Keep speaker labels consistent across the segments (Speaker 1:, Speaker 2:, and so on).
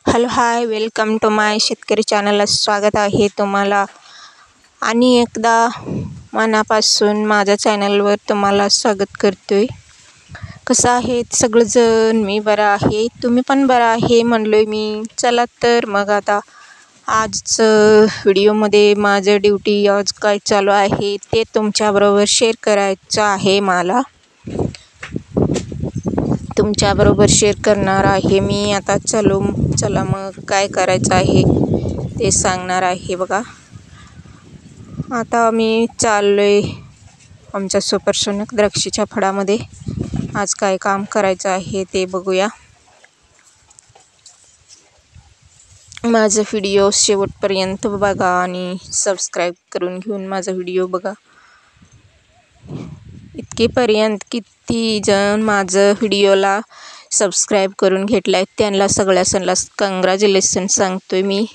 Speaker 1: Hello hi, welcome to माय शेतकरी चॅनलला स्वागत आहे तुम्हाला. आणि एकदा मनापासून माझ्या चॅनलवर तुम्हाला स्वागत करतोय. कसं आहे सगळंजण? मी बरा आहे, तुम्ही पण बरा आहे म्हणलोय मी. चला तर मग आता आजचं व्हिडिओमध्ये माझं ड्युटी आज काय चालू आहे ते तुमच्याबरोबर शेअर करायचं आहे. तुमच्याबरोबर शेअर करणार आहे मी आता. चला मग काय करायचं आहे ते सांगणार आहे बघा. आता मी चाललोय आमच्या सुपरसोनिक द्राक्षीच्या फळामध्ये. आज काय काम करायचं आहे ते बघूया. माझा व्हिडिओ शेवटपर्यंत बघा आणि सबस्क्राईब करून घेऊन माझा व्हिडिओ बघा. इतकेपर्यंत किती जण माझं व्हिडिओला सबस्क्राईब करून घेतलाय त्यांना सगळ्यांना कंग्रॅच्युलेशन सांगतोय मी.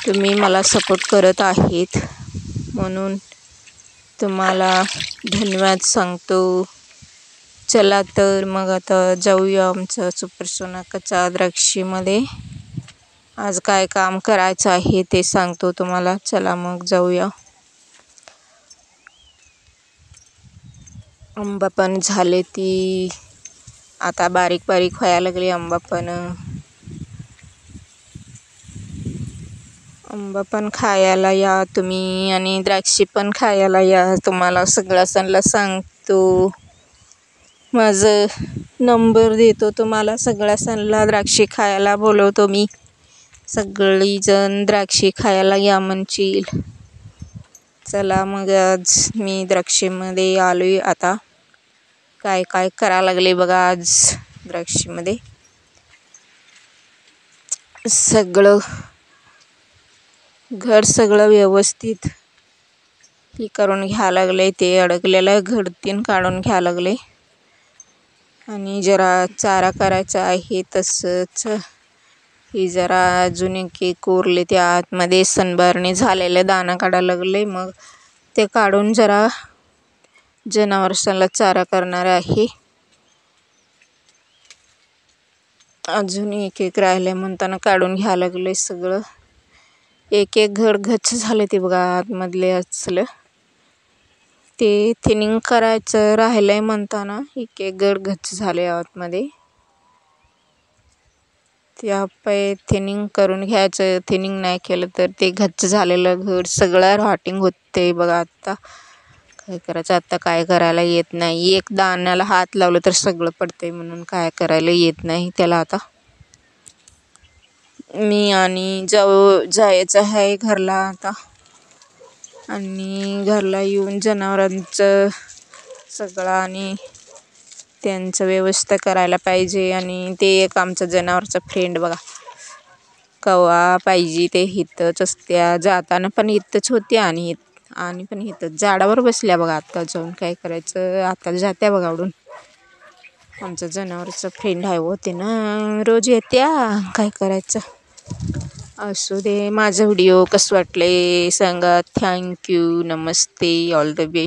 Speaker 1: तुम्ही मला सपोर्ट करत आहेत म्हणून तुम्हाला धन्यवाद सांगतो. चला तर मग आता जाऊया आमच्या सुपरसोनिकच्या द्राक्षीमध्ये. आज काय काम करायचं आहे ते सांगतो तुम्हाला. चला मग जाऊया. आंबा पण झाले ती आता बारीक व्हायला लागले. आंबा पण खायला या तुम्ही आणि द्राक्षी पण खायला या. तुम्हाला सगळ्यांना सांगतो, माझं नंबर देतो तुम्हाला. सगळ्यांना द्राक्षी खायला बोलवतो मी. सगळीजण द्राक्षी खायला या म्हणशील. चला मग आज मी द्राक्षीमध्ये आलोय. आता काय करायला लागले बघा. आज द्राक्षीमध्ये सगळं व्यवस्थित हे करून घ्यायला लागले. ते अडकलेलं घडतीन काढून घ्यायला लागले आणि जरा चारा करायचा आहे. तसंच ही जरा अजून एक कोरले त्या आतमध्ये सनबर्नी झालेले दाणा काढायला लागले. मग ते काढून जरा जनावरांना चारा करणार आहे. अजून एक राहिले म्हणताना काढून घ्यायला लागले सगळं. एक घड गच्च झाले ते बघा. आतमधले असलं ते थिनिंग करायचं राहिलंय म्हणताना एक घड गच्च झाले आतमध्ये. त्या थिनिंग करून घ्यायचं. थिनिंग नाही केलं तर ते गच्च झालेलं घड सगळं रॉटिंग होते बघा. आता काय करायचं? आता काय करायला येत नाही. एक दाण्याला हात लावलं तर सगळं पडतंय म्हणून काय करायला येत नाही त्याला. आता मी आणि जायचं आहे घरला आता. आणि घरला येऊन जनावरांचं सगळं आणि त्यांचं व्यवस्था करायला पाहिजे. आणि ते एक आमचं जनावरचं फ्रेंड बघा, कवा पाहिजे ते इथंच असत्या. जाताना पण इथंच होते आणि पण इथंच झाडावर बसल्या बघा. आता जाऊन काय करायचं? आता जात्या बघा उडून. आमचं जनावरचं फ्रेंड आहे होते ना, रोज येत्या. काय करायचं? असू दे. माझं व्हिडिओ कसं वाटले सांगा. Thank you. Namaste. All the way.